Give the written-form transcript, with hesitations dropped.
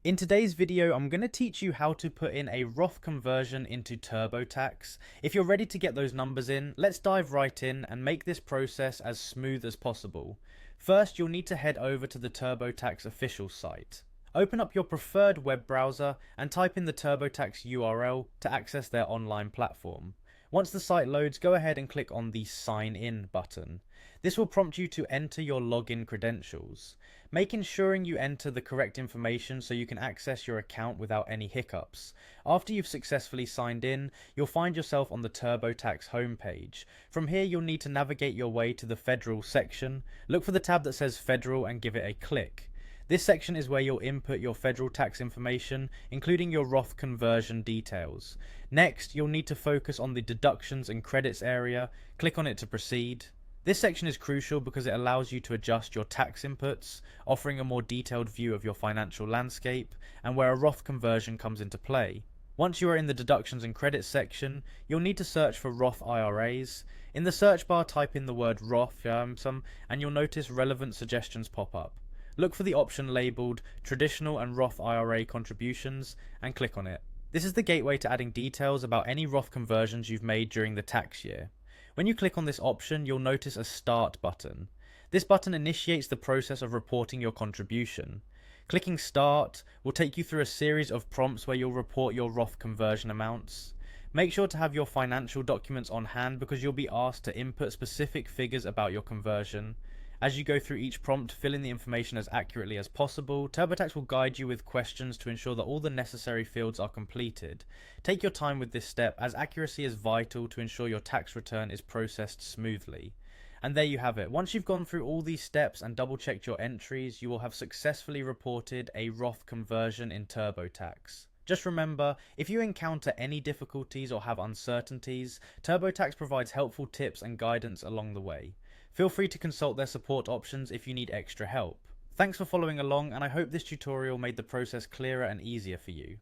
In today's video, I'm going to teach you how to put in a Roth conversion into TurboTax. If you're ready to get those numbers in, let's dive right in and make this process as smooth as possible. First, you'll need to head over to the TurboTax official site. Open up your preferred web browser and type in the TurboTax URL to access their online platform. Once the site loads, go ahead and click on the Sign In button. This will prompt you to enter your login credentials. Make ensuring you enter the correct information so you can access your account without any hiccups. After you've successfully signed in, you'll find yourself on the TurboTax homepage. From here, you'll need to navigate your way to the Federal section. Look for the tab that says Federal and give it a click. This section is where you'll input your federal tax information, including your Roth conversion details. Next, you'll need to focus on the deductions and credits area. Click on it to proceed. This section is crucial because it allows you to adjust your tax inputs, offering a more detailed view of your financial landscape and where a Roth conversion comes into play. Once you are in the deductions and credits section, you'll need to search for Roth IRAs. In the search bar, type in the word Roth and you'll notice relevant suggestions pop up. Look for the option labelled Traditional and Roth IRA Contributions and click on it. This is the gateway to adding details about any Roth conversions you've made during the tax year. When you click on this option, you'll notice a Start button. This button initiates the process of reporting your contribution. Clicking Start will take you through a series of prompts where you'll report your Roth conversion amounts. Make sure to have your financial documents on hand because you'll be asked to input specific figures about your conversion. As you go through each prompt, fill in the information as accurately as possible. TurboTax will guide you with questions to ensure that all the necessary fields are completed. Take your time with this step as accuracy is vital to ensure your tax return is processed smoothly. And there you have it. Once you've gone through all these steps and double checked your entries, you will have successfully reported a Roth conversion in TurboTax. Just remember, if you encounter any difficulties or have uncertainties, TurboTax provides helpful tips and guidance along the way. Feel free to consult their support options if you need extra help. Thanks for following along, and I hope this tutorial made the process clearer and easier for you.